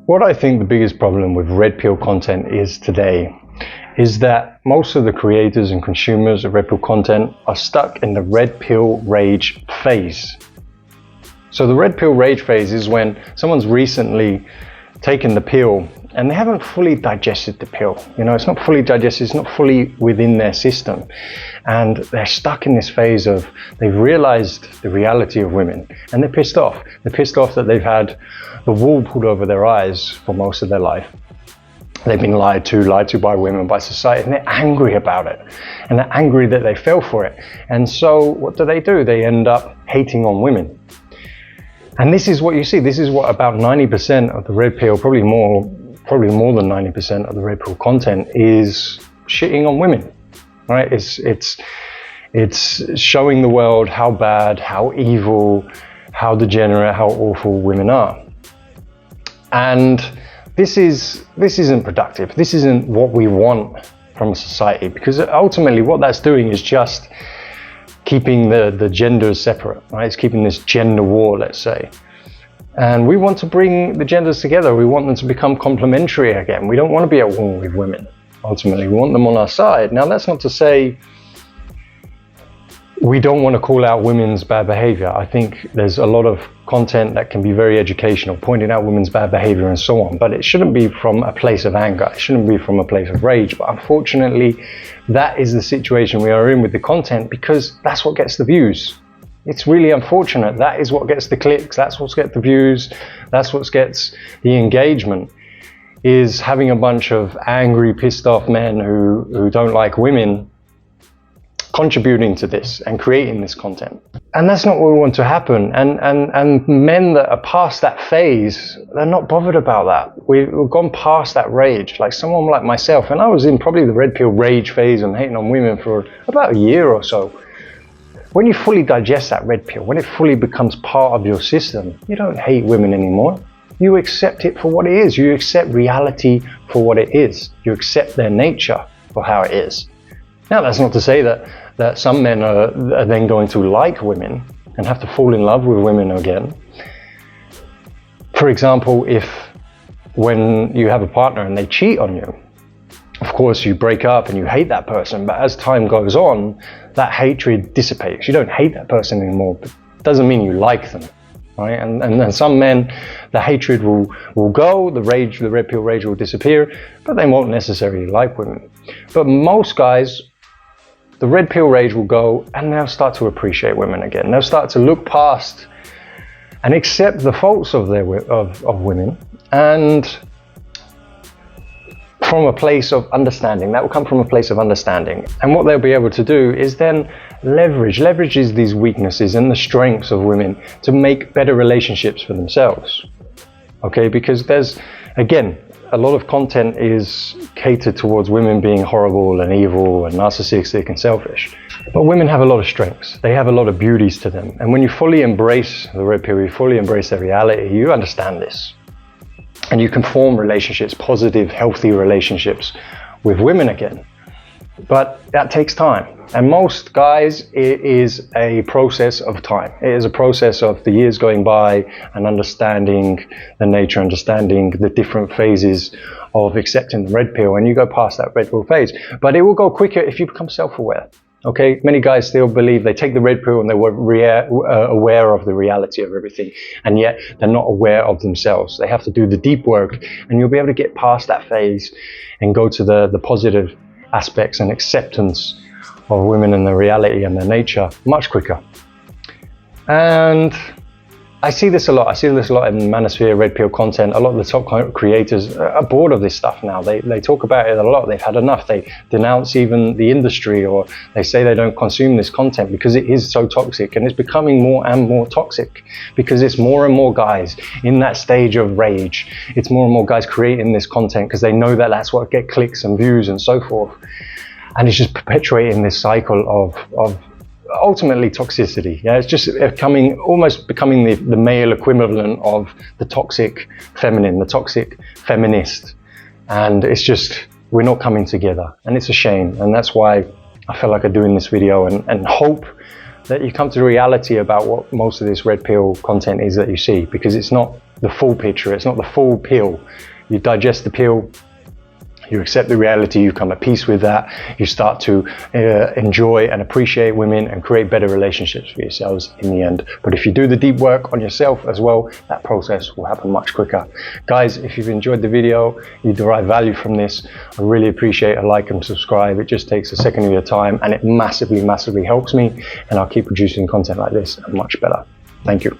What I think the biggest problem with red pill content is today is that most of the creators and consumers of red pill content are stuck in the red pill rage phase. So the red pill rage phase is when someone's recently taken the pill and they haven't fully digested the pill. You know, it's not fully digested, it's not fully within their system. And they're stuck in this phase of, they've realized the reality of women and they're pissed off. They're pissed off that they've had the wool pulled over their eyes for most of their life. They've been lied to by women, by society, and they're angry about it. And they're angry that they fell for it. And so what do? They end up hating on women. And this is what you see. This is what about 90% of the red pill, probably more than 90% of the red pill content is shitting on women, right? It's showing the world how bad, how evil, how degenerate, how awful women are. And this isn't productive. This isn't what we want from a society, because ultimately what that's doing is just keeping the genders separate, right? It's keeping this gender war, let's say. And we want to bring the genders together. We want them to become complementary again. We don't want to be at war with women, ultimately. We want them on our side. Now, that's not to say we don't want to call out women's bad behavior. I think there's a lot of content that can be very educational, pointing out women's bad behavior and so on, but it shouldn't be from a place of anger. It shouldn't be from a place of rage. But unfortunately, that is the situation we are in with the content, because that's what gets the views. It's really unfortunate. That is what gets the clicks. That's what gets the views. That's what gets the engagement, is having a bunch of angry, pissed off men who don't like women contributing to this and creating this content. And that's not what we want to happen. And men that are past that phase, they're not bothered about that. We've gone past that rage. Like someone like myself, and I was in probably the red pill rage phase and hating on women for about a year or so. When you fully digest that red pill, when it fully becomes part of your system, you don't hate women anymore. You accept it for what it is. You accept reality for what it is. You accept their nature for how it is. Now, that's not to say that some men are then going to like women and have to fall in love with women again. For example, if when you have a partner and they cheat on you, of course you break up and you hate that person, but as time goes on, that hatred dissipates. You don't hate that person anymore, but it doesn't mean you like them, right? And some men, the hatred will go, the red pill rage will disappear, but they won't necessarily like women. But most guys, the red pill rage will go and they'll start to appreciate women again. They'll start to look past and accept the faults of women, and from a place of understanding. That will come from a place of understanding. And what they'll be able to do is then leverage these weaknesses and the strengths of women to make better relationships for themselves. Okay, because there's, again, a lot of content is catered towards women being horrible and evil and narcissistic and selfish. But women have a lot of strengths. They have a lot of beauties to them. And when you fully embrace the red pill, you fully embrace their reality, you understand this. And you can form relationships, positive, healthy relationships with women again. But that takes time. And most guys, it is a process of time. It is a process of the years going by and understanding the nature, understanding the different phases of accepting the red pill. And you go past that red pill phase. But it will go quicker if you become self-aware. Okay, many guys still believe they take the red pill and they're aware of the reality of everything, and yet they're not aware of themselves. They have to do the deep work, and you'll be able to get past that phase and go to the positive aspects and acceptance of women and their reality and their nature much quicker. And I see this a lot. I see this a lot in manosphere, red pill content. A lot of the top creators are bored of this stuff now. They talk about it a lot. They've had enough. They denounce even the industry, or they say they don't consume this content because it is so toxic, and it's becoming more and more toxic because it's more and more guys in that stage of rage. It's more and more guys creating this content because they know that that's what gets clicks and views and so forth. And it's just perpetuating this cycle of ultimately toxicity. Yeah, it's just almost becoming the male equivalent of the toxic feminine, the toxic feminist. And it's just, we're not coming together, and it's a shame. And that's why I felt like I'm doing this video, and hope that you come to reality about what most of this red pill content is that you see, because it's not the full picture. It's not the full pill. You digest the pill, you accept the reality, you come at peace with that, you start to enjoy and appreciate women and create better relationships for yourselves in the end. But if you do the deep work on yourself as well, that process will happen much quicker. Guys, if you've enjoyed the video, you derive value from this, I really appreciate a like and subscribe. It just takes a second of your time and it massively helps me, and I'll keep producing content like this and much better. Thank you.